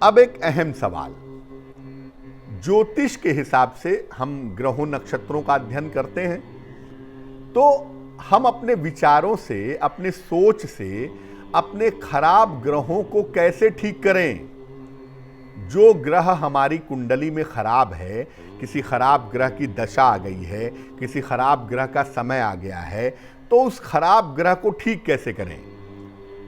अब एक अहम सवाल, ज्योतिष के हिसाब से हम ग्रहों नक्षत्रों का अध्ययन करते हैं, तो हम अपने विचारों से, अपने सोच से अपने खराब ग्रहों को कैसे ठीक करें। जो ग्रह हमारी कुंडली में खराब है, किसी खराब ग्रह की दशा आ गई है, किसी खराब ग्रह का समय आ गया है, तो उस खराब ग्रह को ठीक कैसे करें।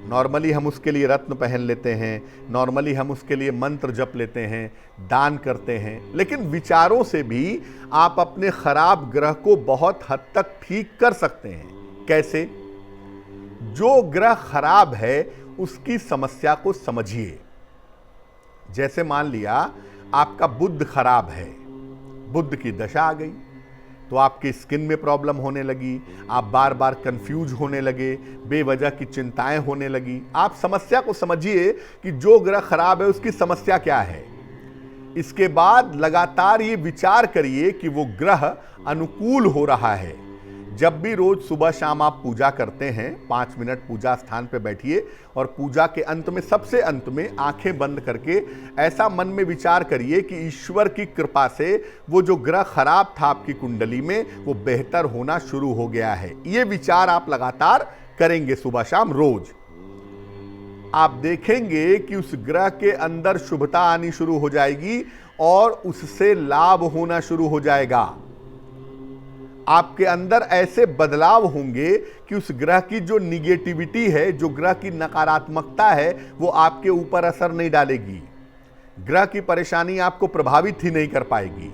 नॉर्मली हम उसके लिए रत्न पहन लेते हैं, नॉर्मली हम उसके लिए मंत्र जप लेते हैं, दान करते हैं, लेकिन विचारों से भी आप अपने खराब ग्रह को बहुत हद तक ठीक कर सकते हैं। कैसे? जो ग्रह खराब है उसकी समस्या को समझिए। जैसे मान लिया आपका बुध खराब है, बुध की दशा आ गई तो आपकी स्किन में प्रॉब्लम होने लगी, आप बार बार कंफ्यूज होने लगे, बेवजह की चिंताएं होने लगी। आप समस्या को समझिए कि जो ग्रह खराब है उसकी समस्या क्या है। इसके बाद लगातार ये विचार करिए कि वो ग्रह अनुकूल हो रहा है। जब भी रोज सुबह शाम आप पूजा करते हैं, 5 मिनट पूजा स्थान पे बैठिए और पूजा के अंत में, सबसे अंत में आंखें बंद करके ऐसा मन में विचार करिए कि ईश्वर की कृपा से वो जो ग्रह खराब था आपकी कुंडली में, वो बेहतर होना शुरू हो गया है। ये विचार आप लगातार करेंगे सुबह शाम रोज। आप देखेंगे कि उस ग्रह के अंदर शुभता आनी शुरू हो जाएगी और उससे लाभ होना शुरू हो जाएगा। आपके अंदर ऐसे बदलाव होंगे कि उस ग्रह की जो निगेटिविटी है, जो ग्रह की नकारात्मकता है, वो आपके ऊपर असर नहीं डालेगी। ग्रह की परेशानी आपको प्रभावित ही नहीं कर पाएगी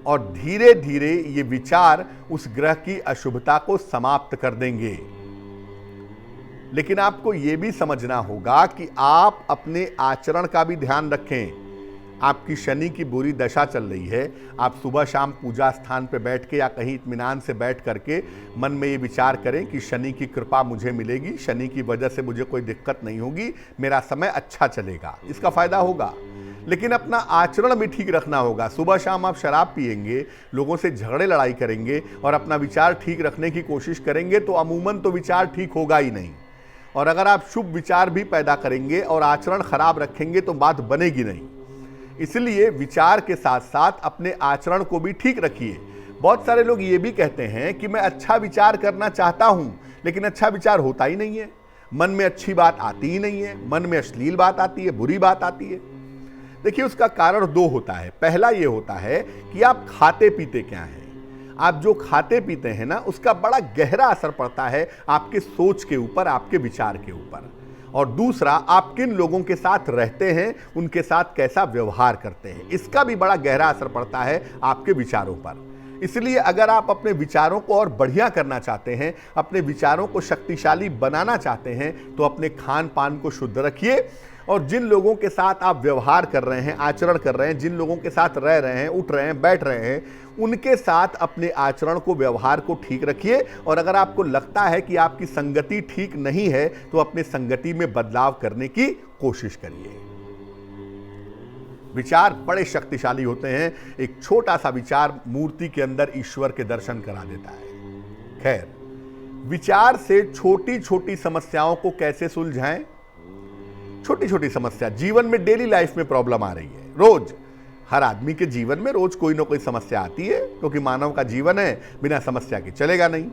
और धीरे धीरे ये विचार उस ग्रह की अशुभता को समाप्त कर देंगे। लेकिन आपको यह भी समझना होगा कि आप अपने आचरण का भी ध्यान रखें। आपकी शनि की बुरी दशा चल रही है, आप सुबह शाम पूजा स्थान पर बैठ के या कहीं इत्मीनान से बैठ करके मन में ये विचार करें कि शनि की कृपा मुझे मिलेगी, शनि की वजह से मुझे कोई दिक्कत नहीं होगी, मेरा समय अच्छा चलेगा, इसका फायदा होगा। लेकिन अपना आचरण भी ठीक रखना होगा। सुबह शाम आप शराब पिएंगे, लोगों से झगड़े लड़ाई करेंगे और अपना विचार ठीक रखने की कोशिश करेंगे तो अमूमन तो विचार ठीक होगा ही नहीं। और अगर आप शुभ विचार भी पैदा करेंगे और आचरण खराब रखेंगे तो बात बनेगी नहीं। इसलिए विचार के साथ साथ अपने आचरण को भी ठीक रखिए। बहुत सारे लोग ये भी कहते हैं कि मैं अच्छा विचार करना चाहता हूं, लेकिन अच्छा विचार होता ही नहीं है। मन में अच्छी बात आती ही नहीं है, मन में अश्लील बात आती है, बुरी बात आती है। देखिए, उसका कारण 2 होता है। पहला ये होता है कि आप खाते पीते क्या हैं। आप जो खाते पीते हैं ना, उसका बड़ा गहरा असर पड़ता है आपके सोच के ऊपर, आपके विचार के ऊपर। और दूसरा, आप किन लोगों के साथ रहते हैं, उनके साथ कैसा व्यवहार करते हैं, इसका भी बड़ा गहरा असर पड़ता है आपके विचारों पर। इसलिए अगर आप अपने विचारों को और बढ़िया करना चाहते हैं, अपने विचारों को शक्तिशाली बनाना चाहते हैं, तो अपने खान पान को शुद्ध रखिए और जिन लोगों के साथ आप व्यवहार कर रहे हैं, आचरण कर रहे हैं, जिन लोगों के साथ रह रहे हैं, उठ रहे हैं, बैठ रहे हैं, उनके साथ अपने आचरण को, व्यवहार को ठीक रखिए। और अगर आपको लगता है कि आपकी संगति ठीक नहीं है तो अपने संगति में बदलाव करने की कोशिश करिए। विचार बड़े शक्तिशाली होते हैं। एक छोटा सा विचार मूर्ति के अंदर ईश्वर के दर्शन करा देता है। खैर, विचार से छोटी छोटी समस्याओं को कैसे सुलझाएं। छोटी छोटी समस्या, जीवन में डेली लाइफ में प्रॉब्लम आ रही है, रोज हर आदमी के जीवन में रोज कोई ना कोई समस्या आती है, क्योंकि मानव का जीवन है, बिना समस्या के चलेगा नहीं।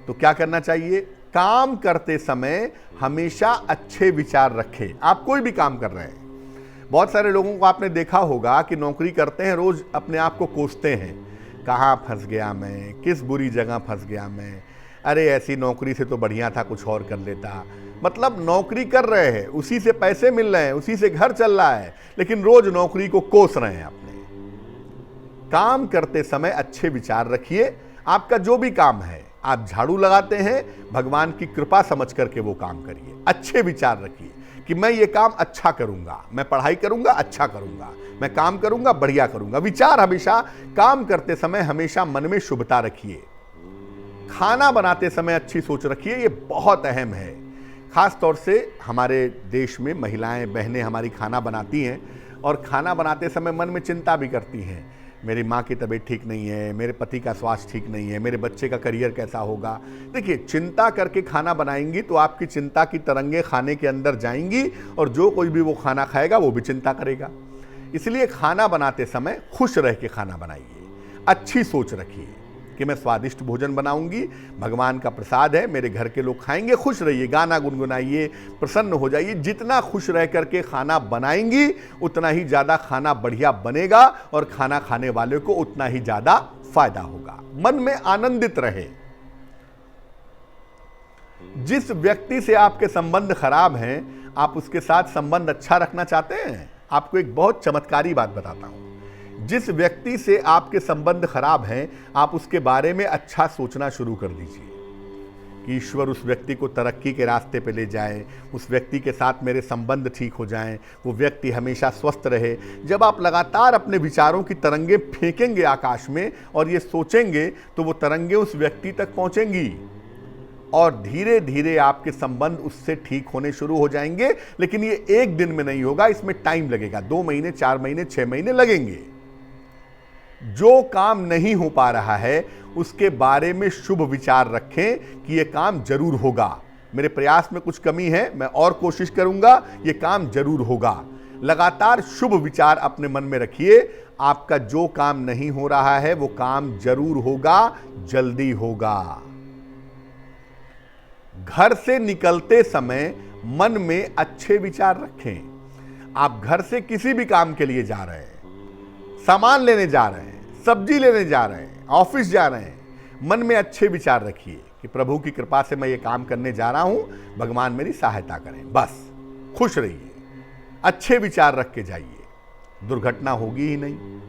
तो क्या करना चाहिए? काम करते समय हमेशा अच्छे विचार रखें। आप कोई भी काम कर रहे हैं, बहुत सारे लोगों को आपने देखा होगा कि नौकरी करते हैं, रोज अपने आप को कोसते हैं, कहाँ फंस गया मैं, किस बुरी जगह फंस गया मैं, अरे ऐसी नौकरी से तो बढ़िया था कुछ और कर लेता। मतलब नौकरी कर रहे हैं, उसी से पैसे मिल रहे हैं, उसी से घर चल रहा है, लेकिन रोज नौकरी को कोस रहे हैं अपने। काम करते समय अच्छे विचार रखिए। आपका जो भी काम है, आप झाड़ू लगाते हैं, भगवान की कृपा समझ करके वो काम करिए। अच्छे विचार रखिए कि मैं ये काम अच्छा करूंगा, मैं पढ़ाई करूंगा, अच्छा करूंगा, मैं काम करूंगा, बढ़िया करूंगा। विचार हमेशा काम करते समय हमेशा मन में शुभता रखिए। खाना बनाते समय अच्छी सोच रखिए, ये बहुत अहम है। खास तौर से हमारे देश में महिलाएं, बहनें हमारी खाना बनाती हैं और खाना बनाते समय मन में चिंता भी करती हैं, मेरी माँ की तबीयत ठीक नहीं है, मेरे पति का स्वास्थ्य ठीक नहीं है, मेरे बच्चे का करियर कैसा होगा। देखिए, चिंता करके खाना बनाएंगी तो आपकी चिंता की तरंगें खाने के अंदर जाएंगी और जो कोई भी वो खाना खाएगा वो भी चिंता करेगा। इसलिए खाना बनाते समय खुश रह के खाना बनाइए, अच्छी सोच रखिए कि मैं स्वादिष्ट भोजन बनाऊंगी, भगवान का प्रसाद है, मेरे घर के लोग खाएंगे। खुश रहिए, गाना गुनगुनाइए, प्रसन्न हो जाइए। जितना खुश रह करके खाना बनाएंगी उतना ही ज़्यादा खाना बढ़िया बनेगा और खाना खाने वाले को उतना ही ज़्यादा फायदा होगा। मन में आनंदित रहे। जिस व्यक्ति से आपके संबंध खराब हैं, आप उसके साथ संबंध अच्छा रखना चाहते हैं? आपको एक बहुत चमत्कारी बात बताता हूं। जिस व्यक्ति से आपके संबंध खराब हैं, आप उसके बारे में अच्छा सोचना शुरू कर दीजिए कि ईश्वर उस व्यक्ति को तरक्की के रास्ते पे ले जाए, उस व्यक्ति के साथ मेरे संबंध ठीक हो जाएं, वो व्यक्ति हमेशा स्वस्थ रहे। जब आप लगातार अपने विचारों की तरंगें फेंकेंगे आकाश में और ये सोचेंगे तो वो तरंगें उस व्यक्ति तक पहुंचेंगी और धीरे धीरे आपके संबंध उससे ठीक होने शुरू हो जाएंगे। लेकिन ये एक दिन में नहीं होगा, इसमें टाइम लगेगा। 2 महीने, 4 महीने, 6 महीने लगेंगे। जो काम नहीं हो पा रहा है उसके बारे में शुभ विचार रखें कि यह काम जरूर होगा। मेरे प्रयास में कुछ कमी है, मैं और कोशिश करूंगा, यह काम जरूर होगा। लगातार शुभ विचार अपने मन में रखिए। आपका जो काम नहीं हो रहा है वो काम जरूर होगा, जल्दी होगा। घर से निकलते समय मन में अच्छे विचार रखें। आप घर से किसी भी काम के लिए जा रहे हैं, सामान लेने जा रहे हैं, सब्जी लेने जा रहे हैं, ऑफिस जा रहे हैं, मन में अच्छे विचार रखिए कि प्रभु की कृपा से मैं ये काम करने जा रहा हूं, भगवान मेरी सहायता करें। बस खुश रहिए, अच्छे विचार रख के जाइए, दुर्घटना होगी ही नहीं।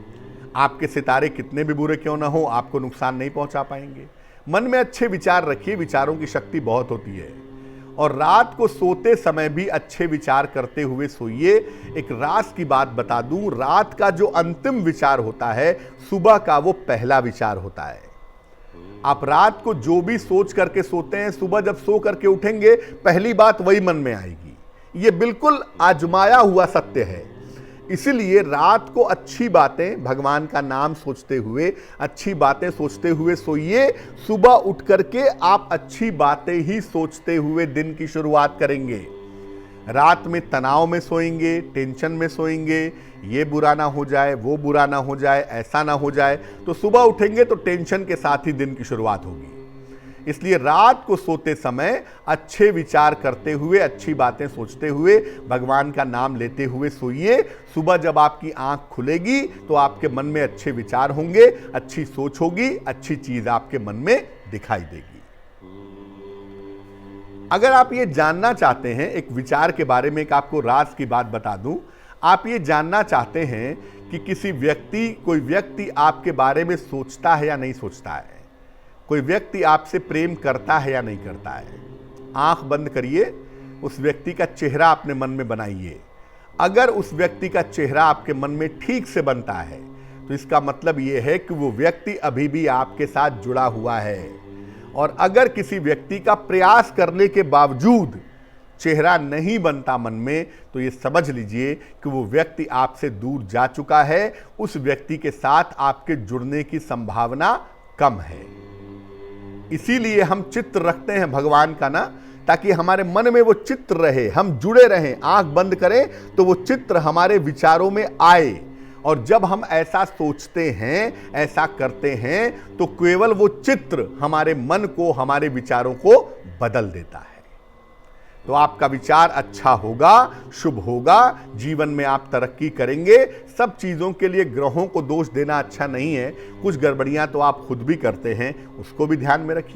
आपके सितारे कितने भी बुरे क्यों ना हो, आपको नुकसान नहीं पहुंचा पाएंगे। मन में अच्छे विचार रखिए, विचारों की शक्ति बहुत होती है। और रात को सोते समय भी अच्छे विचार करते हुए सोइए। एक राज की बात बता दूं, रात का जो अंतिम विचार होता है, सुबह का वो पहला विचार होता है। आप रात को जो भी सोच करके सोते हैं, सुबह जब सो करके उठेंगे पहली बात वही मन में आएगी। ये बिल्कुल आजमाया हुआ सत्य है। इसलिए रात को अच्छी बातें, भगवान का नाम सोचते हुए, अच्छी बातें सोचते हुए सोइए। सुबह उठ करके आप अच्छी बातें ही सोचते हुए दिन की शुरुआत करेंगे। रात में तनाव में सोएंगे, टेंशन में सोएंगे, ये बुरा ना हो जाए, वो बुरा ना हो जाए, ऐसा ना हो जाए, तो सुबह उठेंगे तो टेंशन के साथ ही दिन की शुरुआत होगी। इसलिए रात को सोते समय अच्छे विचार करते हुए, अच्छी बातें सोचते हुए, भगवान का नाम लेते हुए सोइए। सुबह जब आपकी आंख खुलेगी तो आपके मन में अच्छे विचार होंगे, अच्छी सोच होगी, अच्छी चीज आपके मन में दिखाई देगी। अगर आप ये जानना चाहते हैं, एक विचार के बारे में एक आपको राज की बात बता दूं, आप ये जानना चाहते हैं कि कोई व्यक्ति आपके बारे में सोचता है या नहीं सोचता है, कोई व्यक्ति आपसे प्रेम करता है या नहीं करता है, आंख बंद करिए, उस व्यक्ति का चेहरा अपने मन में बनाइए। अगर उस व्यक्ति का चेहरा आपके मन में ठीक से बनता है तो इसका मतलब यह है कि वो व्यक्ति अभी भी आपके साथ जुड़ा हुआ है। और अगर किसी व्यक्ति का प्रयास करने के बावजूद चेहरा नहीं बनता मन में, तो ये समझ लीजिए कि वो व्यक्ति आपसे दूर जा चुका है। उस व्यक्ति के साथ आपके जुड़ने की संभावना कम है। इसीलिए हम चित्र रखते हैं भगवान का ना, ताकि हमारे मन में वो चित्र रहे, हम जुड़े रहें। आंख बंद करें तो वो चित्र हमारे विचारों में आए। और जब हम ऐसा सोचते हैं, ऐसा करते हैं, तो केवल वो चित्र हमारे मन को, हमारे विचारों को बदल देता है। तो आपका विचार अच्छा होगा, शुभ होगा, जीवन में आप तरक्की करेंगे। सब चीज़ों के लिए ग्रहों को दोष देना अच्छा नहीं है। कुछ गड़बड़ियां तो आप खुद भी करते हैं, उसको भी ध्यान में रखिए।